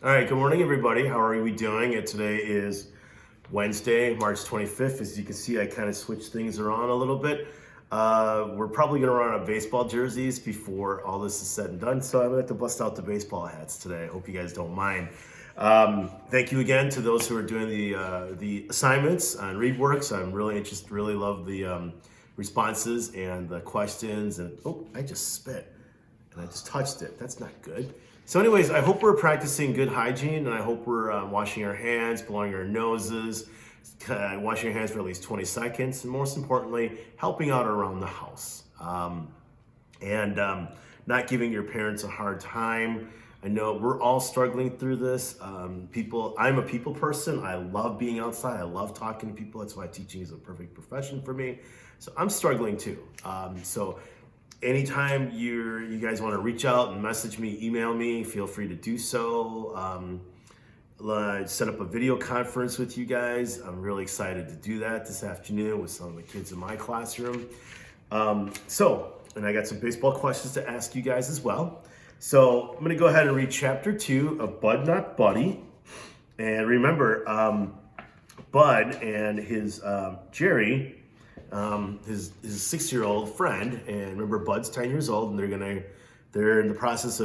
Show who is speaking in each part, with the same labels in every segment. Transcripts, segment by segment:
Speaker 1: All right, good morning, everybody. How are we doing? Today is Wednesday, March 25th. As you can see, I kind of switched things around a little bit. We're probably going to run out of baseball jerseys before all this is said and done, so I'm going to have to bust out the baseball hats today. I hope you guys don't mind. Thank you again to those who are doing the assignments on ReadWorks. I'm really interested, really love the responses and the questions. And oh, I just spit and I just touched it. That's not good. So anyways, I hope we're practicing good hygiene, and I hope we're washing our hands, blowing our noses, washing your hands for at least 20 seconds, and most importantly, helping out around the house. And not giving your parents a hard time. I know we're all struggling through this. I'm a people person. I love being outside. I love talking to people. That's why teaching is a perfect profession for me. So I'm struggling too. So anytime you guys want to reach out and message me, email me, feel free to do so. Set up a video conference with you guys. I'm really excited to do that this afternoon with some of the kids in my classroom. And I got some baseball questions to ask you guys as well. So I'm going to go ahead and read chapter 2 of Bud Not Buddy. And remember, Bud and his Jerry, his 6-year-old friend, and remember Bud's 10 years old, and they're in the process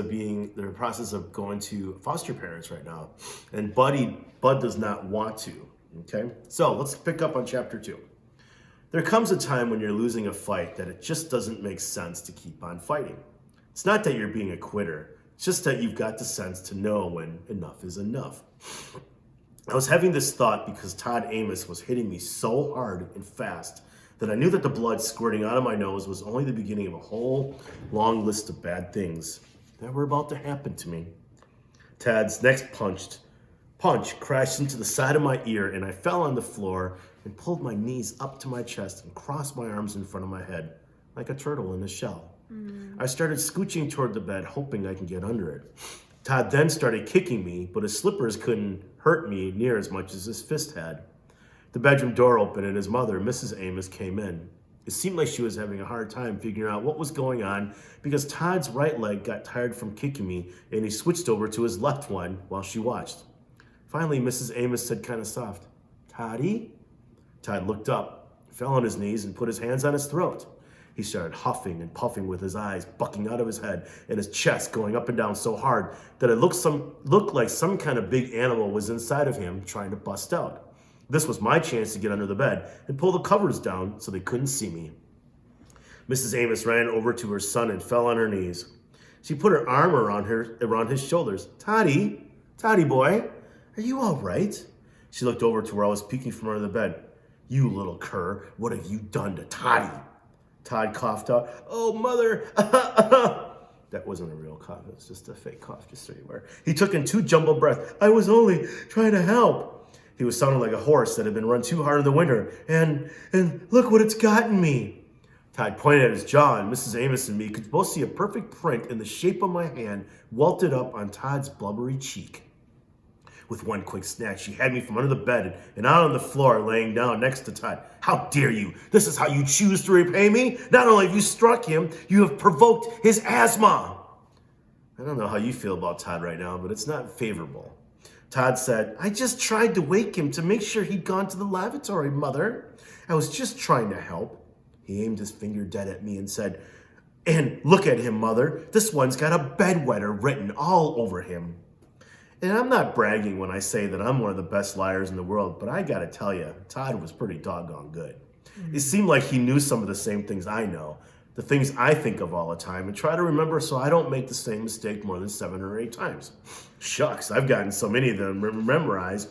Speaker 1: of going to foster parents right now, and Bud does not want to. Okay, so let's pick up on chapter 2. There comes a time when you're losing a fight that it just doesn't make sense to keep on fighting. It's not that you're being a quitter, it's just that you've got the sense to know when enough is enough. I was having this thought because Todd Amos was hitting me so hard and fast that I knew that the blood squirting out of my nose was only the beginning of a whole long list of bad things that were about to happen to me. Tad's next punch crashed into the side of my ear, and I fell on the floor and pulled my knees up to my chest and crossed my arms in front of my head like a turtle in a shell. I started scooching toward the bed, hoping I could get under it. Todd then started kicking me, but his slippers couldn't hurt me near as much as his fist had. The bedroom door opened and his mother, Mrs. Amos, came in. It seemed like she was having a hard time figuring out what was going on because Todd's right leg got tired from kicking me and he switched over to his left one while she watched. Finally, Mrs. Amos said kind of soft, "Toddy?" Todd looked up, fell on his knees, and put his hands on his throat. He started huffing and puffing with his eyes bucking out of his head and his chest going up and down so hard that it looked like some kind of big animal was inside of him trying to bust out. This was my chance to get under the bed and pull the covers down so they couldn't see me. Mrs. Amos ran over to her son and fell on her knees. She put her arm around his shoulders. Toddy boy, are you all right?" She looked over to where I was peeking from under the bed. "You little cur, what have you done to Toddy?" Todd coughed out, "Oh, mother." That wasn't a real cough. It was just a fake cough, just so you were. He took in 2 jumbled breaths. "I was only trying to help." He was sounding like a horse that had been run too hard in the winter. And look what it's gotten me." Todd pointed at his jaw, and Mrs. Amos and me could both see a perfect print in the shape of my hand welted up on Todd's blubbery cheek. With one quick snatch, she had me from under the bed and out on the floor, laying down next to Todd. "How dare you? This is how you choose to repay me? Not only have you struck him, you have provoked his asthma." I don't know how you feel about Todd right now, but it's not favorable. Todd said, "I just tried to wake him to make sure he'd gone to the lavatory, Mother. I was just trying to help." He aimed his finger dead at me and said, "And look at him, Mother. This one's got a bedwetter written all over him." And I'm not bragging when I say that I'm one of the best liars in the world, but I gotta tell you, Todd was pretty doggone good. It seemed like he knew some of the same things I know, the things I think of all the time, and try to remember so I don't make the same mistake more than 7 or 8 times. Shucks, I've gotten so many of them memorized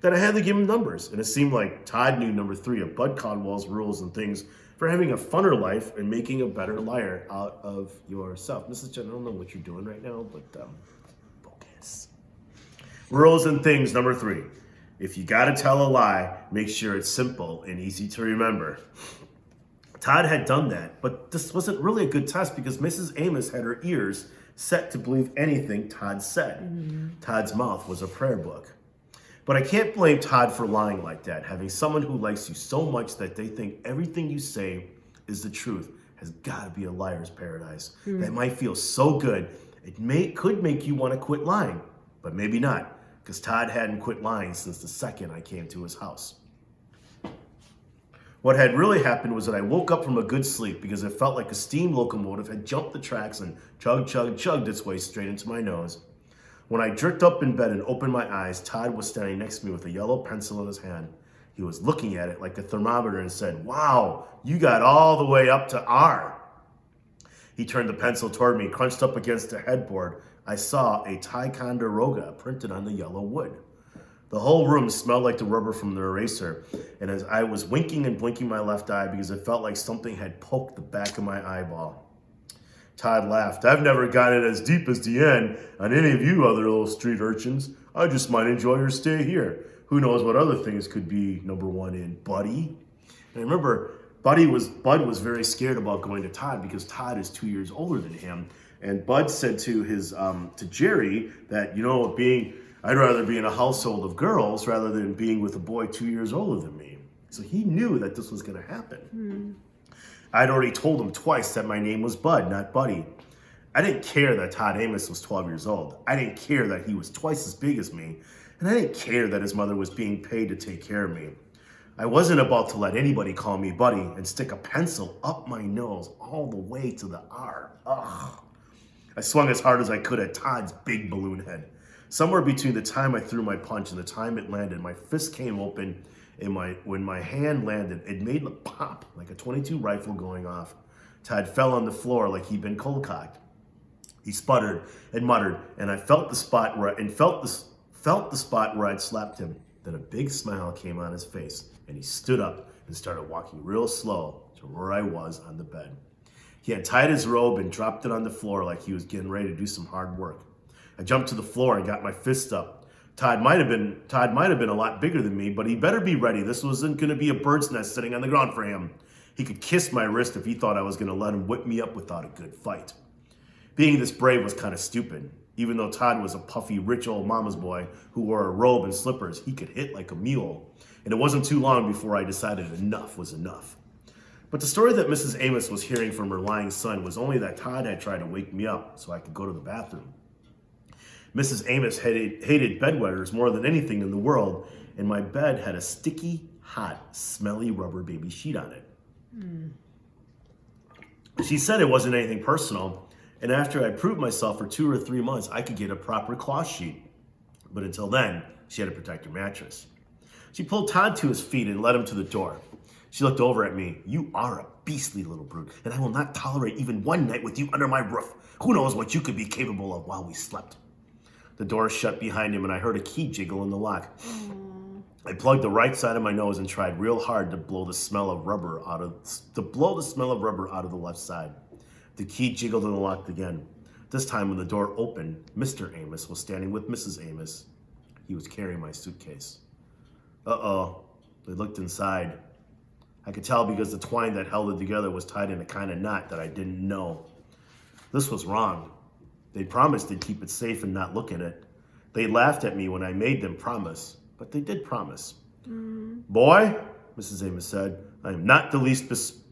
Speaker 1: that I had to give him numbers, and it seemed like Todd knew number 3 of Bud Caldwell's rules and things for having a funner life and making a better liar out of yourself. Mrs. Jen, I don't know what you're doing right now, but focus. Rules and things, number 3. If you gotta tell a lie, make sure it's simple and easy to remember. Todd had done that, but this wasn't really a good test because Mrs. Amos had her ears set to believe anything Todd said. Todd's mouth was a prayer book. But I can't blame Todd for lying like that. Having someone who likes you so much that they think everything you say is the truth has got to be a liar's paradise. That might feel so good, could make you want to quit lying. But maybe not, because Todd hadn't quit lying since the second I came to his house. What had really happened was that I woke up from a good sleep because it felt like a steam locomotive had jumped the tracks and chugged its way straight into my nose. When I jerked up in bed and opened my eyes, Todd was standing next to me with a yellow pencil in his hand. He was looking at it like a thermometer and said, "Wow, you got all the way up to R." He turned the pencil toward me, crunched up against the headboard. I saw a Ticonderoga printed on the yellow wood. The whole room smelled like the rubber from the eraser, and as I was winking and blinking my left eye because it felt like something had poked the back of my eyeball. Todd laughed. "I've never gotten it as deep as the end on any of you other little street urchins. I just might enjoy your stay here. Who knows what other things could be number one in, Buddy?" And I remember Bud was very scared about going to Todd because Todd is 2 years older than him. And Bud said to Jerry that, I'd rather be in a household of girls rather than being with a boy 2 years older than me. So he knew that this was going to happen. I'd already told him twice that my name was Bud, not Buddy. I didn't care that Todd Amos was 12 years old. I didn't care that he was twice as big as me. And I didn't care that his mother was being paid to take care of me. I wasn't about to let anybody call me Buddy and stick a pencil up my nose all the way to the R. Ugh. I swung as hard as I could at Todd's big balloon head. Somewhere between the time I threw my punch and the time it landed, my fist came open, and when my hand landed, it made a pop like a .22 rifle going off. Todd fell on the floor like he'd been cold-cocked. He sputtered and muttered, and I felt the spot where I'd slapped him. Then a big smile came on his face, and he stood up and started walking real slow to where I was on the bed. He had tied his robe and dropped it on the floor like he was getting ready to do some hard work. I jumped to the floor and got my fist up. Todd might have been a lot bigger than me, but he better be ready. This wasn't going to be a bird's nest sitting on the ground for him. He could kiss my wrist if he thought I was going to let him whip me up without a good fight. Being this brave was kind of stupid. Even though Todd was a puffy, rich old mama's boy who wore a robe and slippers, he could hit like a mule. And it wasn't too long before I decided enough was enough. But the story that Mrs. Amos was hearing from her lying son was only that Todd had tried to wake me up so I could go to the bathroom. Mrs. Amos hated bedwetters more than anything in the world, and my bed had a sticky, hot, smelly rubber baby sheet on it. She said it wasn't anything personal, and after I proved myself for 2 or 3 months, I could get a proper cloth sheet. But until then, she had to protect her mattress. She pulled Todd to his feet and led him to the door. She looked over at me. "You are a beastly little brute, and I will not tolerate even one night with you under my roof. Who knows what you could be capable of while we slept." The door shut behind him, and I heard a key jiggle in the lock. I plugged the right side of my nose and tried real hard to blow the smell of rubber out of the left side. The key jiggled and locked again. This time when the door opened, Mr. Amos was standing with Mrs. Amos. He was carrying my suitcase. Uh-oh. They looked inside. I could tell because the twine that held it together was tied in a kind of knot that I didn't know. This was wrong. They promised they'd keep it safe and not look at it. They laughed at me when I made them promise, but they did promise. "Boy," Mrs. Amos said, "I am not the least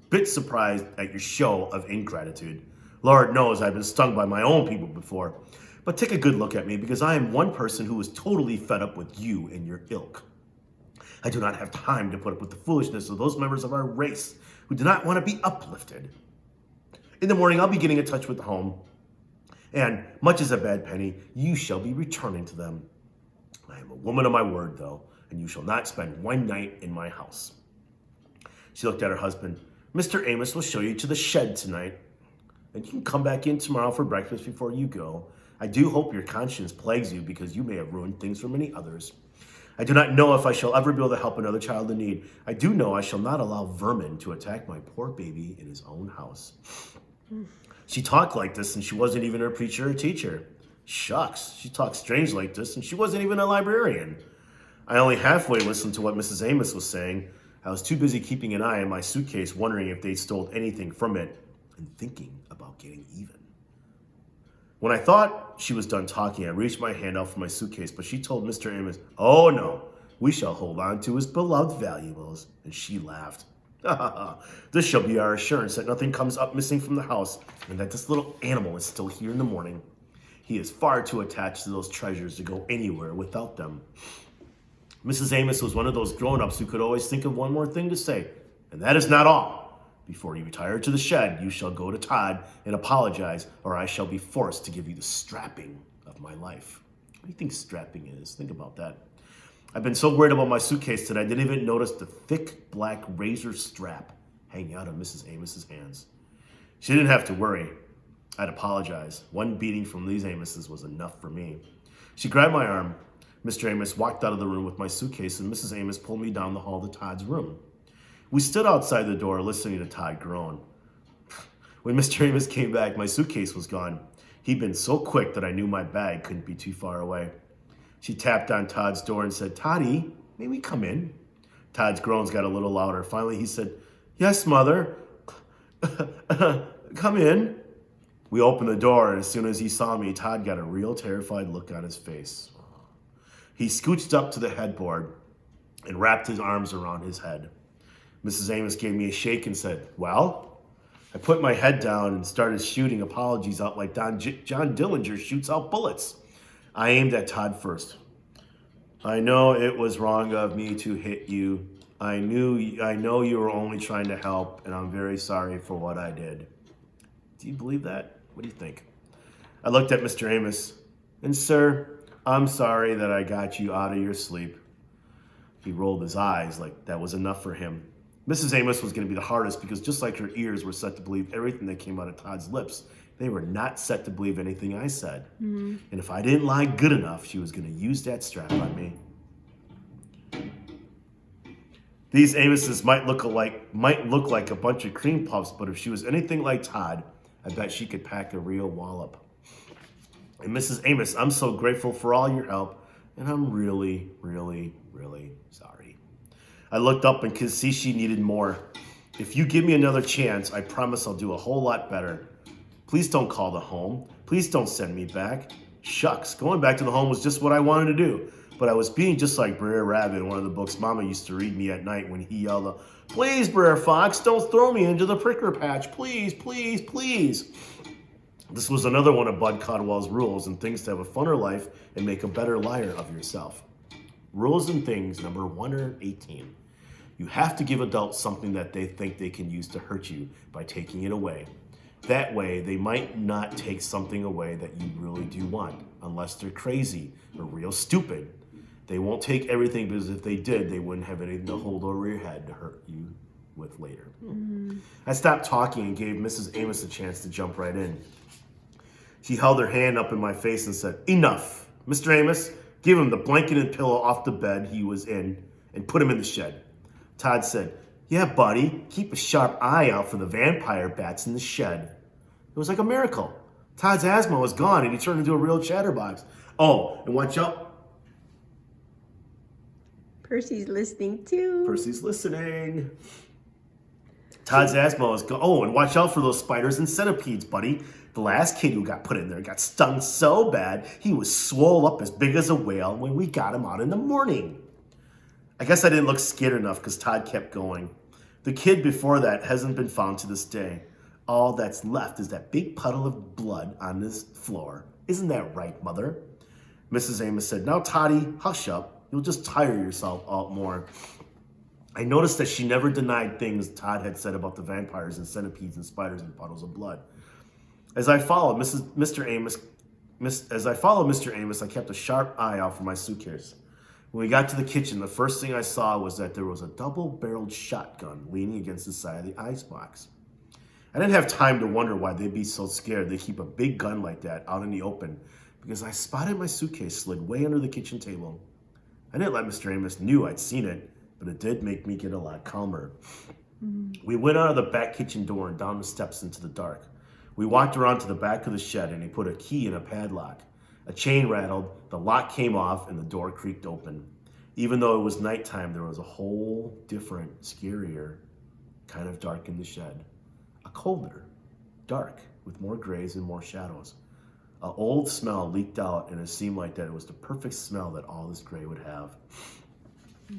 Speaker 1: bit surprised at your show of ingratitude. Lord knows I've been stung by my own people before. But take a good look at me, because I am one person who is totally fed up with you and your ilk. I do not have time to put up with the foolishness of those members of our race who do not want to be uplifted. In the morning, I'll be getting in touch with the home, and much as a bad penny, you shall be returning to them. I am a woman of my word, though, and you shall not spend one night in my house." She looked at her husband. "Mr. Amos will show you to the shed tonight, and you can come back in tomorrow for breakfast before you go. I do hope your conscience plagues you, because you may have ruined things for many others. I do not know if I shall ever be able to help another child in need. I do know I shall not allow vermin to attack my poor baby in his own house." She talked like this, and she wasn't even a preacher or teacher. Shucks, she talked strange like this, and she wasn't even a librarian. I only halfway listened to what Mrs. Amos was saying. I was too busy keeping an eye on my suitcase, wondering if they'd stole anything from it, and thinking about getting even. When I thought she was done talking, I reached my hand out for my suitcase, but she told Mr. Amos, "Oh no, we shall hold on to his beloved valuables," and she laughed. "This shall be our assurance that nothing comes up missing from the house, and that this little animal is still here in the morning." He is far too attached to those treasures to go anywhere without them. Mrs. Amos was one of those grown-ups who could always think of one more thing to say, and that is not all. Before you retire to the shed, you shall go to Todd and apologize, or I shall be forced to give you the strapping of my life. What do you think strapping is? Think about that. I've been so worried about my suitcase that I didn't even notice the thick black razor strap hanging out of Mrs. Amos's hands. She didn't have to worry. I'd apologize. One beating from these Amoses was enough for me. She grabbed my arm. Mr. Amos walked out of the room with my suitcase, and Mrs. Amos pulled me down the hall to Todd's room. We stood outside the door listening to Todd groan. When Mr. Amos came back, my suitcase was gone. He'd been so quick that I knew my bag couldn't be too far away. She tapped on Todd's door and said, "Toddy, may we come in?" Todd's groans got a little louder. Finally, he said, "Yes, Mother. Come in." We opened the door, and as soon as he saw me, Todd got a real terrified look on his face. He scooched up to the headboard and wrapped his arms around his head. Mrs. Amos gave me a shake and said, "Well?" I put my head down and started shooting apologies out like John Dillinger shoots out bullets. I aimed at Todd first. "I know it was wrong of me to hit you. I know you were only trying to help, and I'm very sorry for what I did." Do you believe that? What do you think? I looked at Mr. Amos, and "Sir, I'm sorry that I got you out of your sleep." He rolled his eyes like that was enough for him. Mrs. Amos was going to be the hardest because just like her ears were set to believe everything that came out of Todd's lips, they were not set to believe anything I said. And if I didn't lie good enough, she was going to use that strap on me. These Amoses might look like a bunch of cream puffs, but if she was anything like Todd, I bet she could pack a real wallop. And Mrs. Amos, I'm so grateful for all your help, and I'm really, really, really sorry. I looked up and could see she needed more. "If you give me another chance, I promise I'll do a whole lot better. Please don't call the home. Please don't send me back." Shucks, going back to the home was just what I wanted to do. But I was being just like Brer Rabbit in one of the books Mama used to read me at night when he yelled, "Please, Brer Fox, don't throw me into the pricker patch. Please, please, please." This was another one of Bud Caldwell's rules and things to have a funner life and make a better liar of yourself. Rules and things number 118. You have to give adults something that they think they can use to hurt you by taking it away. That way, they might not take something away that you really do want, unless they're crazy or real stupid. They won't take everything because if they did, they wouldn't have anything to hold over your head to hurt you with later. I stopped talking and gave Mrs. Amos a chance to jump right in. She held her hand up in my face and said, "Enough. Mr. Amos, give him the blanket and pillow off the bed he was in and put him in the shed." Todd said, "Yeah, buddy, keep a sharp eye out for the vampire bats in the shed." It was like a miracle. Todd's asthma was gone and he turned into a real chatterbox. Oh, and watch out.
Speaker 2: Percy's listening too.
Speaker 1: Percy's listening. Todd's asthma was gone. Oh, and watch out for those spiders and centipedes, buddy. The last kid who got put in there got stung so bad, he was swole up as big as a whale when we got him out in the morning. I guess I didn't look scared enough because Todd kept going. The kid before that hasn't been found to this day. All that's left is that big puddle of blood on this floor. Isn't that right, Mother? Mrs. Amos said, "Now, Toddy, hush up. You'll just tire yourself out more." I noticed that she never denied things Todd had said about the vampires and centipedes and spiders and puddles of blood. As I followed Mr. Amos, I kept a sharp eye out for my suitcase. When we got to the kitchen, the first thing I saw was that there was a double-barreled shotgun leaning against the side of the icebox. I didn't have time to wonder why they'd be so scared they keep a big gun like that out in the open, because I spotted my suitcase slid way under the kitchen table. I didn't let Mr. Amos knew I'd seen it, but it did make me get a lot calmer. We went out of the back kitchen door and down the steps into the dark. We walked around to the back of the shed and he put a key in a padlock. A chain rattled, the lock came off, and the door creaked open. Even though it was nighttime, there was a whole different, scarier kind of dark in the shed. A colder, dark, with more grays and more shadows. An old smell leaked out, and it seemed like that it was the perfect smell that all this gray would have.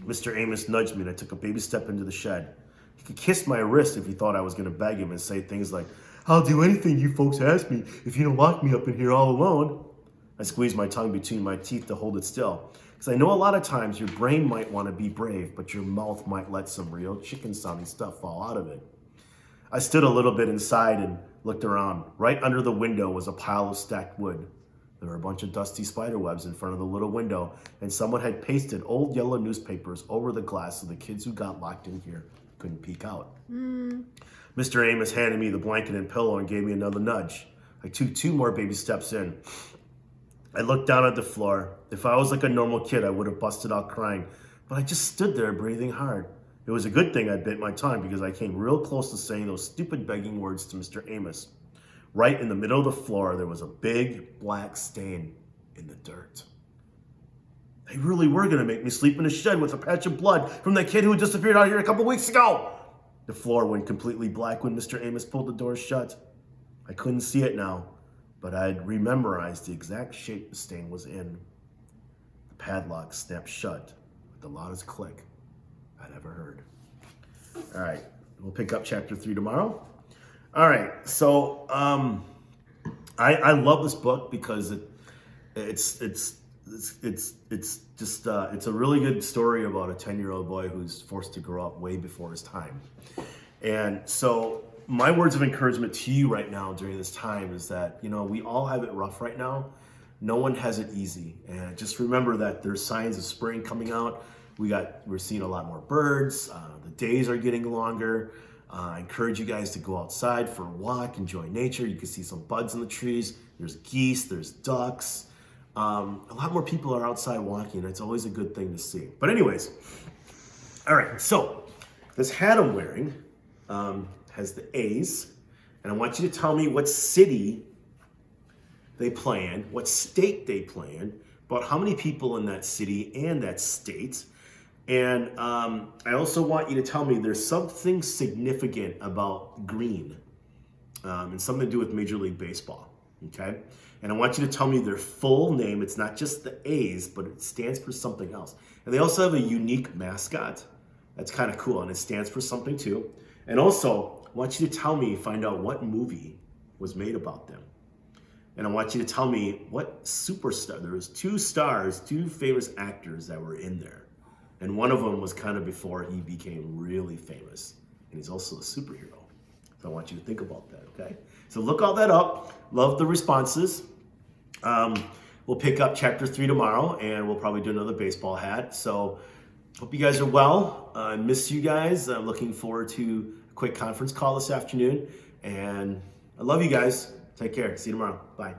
Speaker 1: Mr. Amos nudged me, and I took a baby step into the shed. He could kiss my wrist if he thought I was going to beg him and say things like, "I'll do anything you folks ask me if you don't lock me up in here all alone." I squeezed my tongue between my teeth to hold it still. Because I know a lot of times your brain might want to be brave, but your mouth might let some real chicken-sounding stuff fall out of it. I stood a little bit inside and looked around. Right under the window was a pile of stacked wood. There were a bunch of dusty spider webs in front of the little window, and someone had pasted old yellow newspapers over the glass so the kids who got locked in here couldn't peek out. Mr. Amos handed me the blanket and pillow and gave me another nudge. I took 2 more baby steps in. I looked down at the floor. If I was like a normal kid, I would have busted out crying, but I just stood there breathing hard. It was a good thing I bit my tongue because I came real close to saying those stupid begging words to Mr. Amos. Right in the middle of the floor, there was a big black stain in the dirt. They really were going to make me sleep in a shed with a patch of blood from that kid who had disappeared out here a couple weeks ago. The floor went completely black when Mr. Amos pulled the door shut. I couldn't see it now, but I'd rememorized the exact shape the stain was in. The padlock snapped shut with the loudest click I'd ever heard. All right, we'll pick up chapter 3 tomorrow. All right, so I love this book because it's a really good story about a 10-year-old boy who's forced to grow up way before his time. And so my words of encouragement to you right now during this time is that, you know, we all have it rough right now. No one has it easy. And just remember that there's signs of spring coming out. We're seeing a lot more birds. The days are getting longer. I encourage you guys to go outside for a walk, enjoy nature. You can see some buds in the trees. There's geese, there's ducks. A lot more people are outside walking. It's always a good thing to see. But anyways, all right, so this hat I'm wearing has the A's, and I want you to tell me what city they play in, what state they play in, about how many people in that city and that state. And I also want you to tell me there's something significant about green and something to do with Major League Baseball, okay? And I want you to tell me their full name. It's not just the A's, but it stands for something else. And they also have a unique mascot. That's kind of cool, and it stands for something too. And also, I want you to find out what movie was made about them. And I want you to tell me what superstar, there was 2 stars, 2 famous actors that were in there. And one of them was kind of before he became really famous. And he's also a superhero. So I want you to think about that, okay? So look all that up. Love the responses. We'll pick up chapter 3 tomorrow, and we'll probably do another baseball hat. So hope you guys are well. I miss you guys. I'm looking forward to a quick conference call this afternoon. And I love you guys. Take care. See you tomorrow. Bye.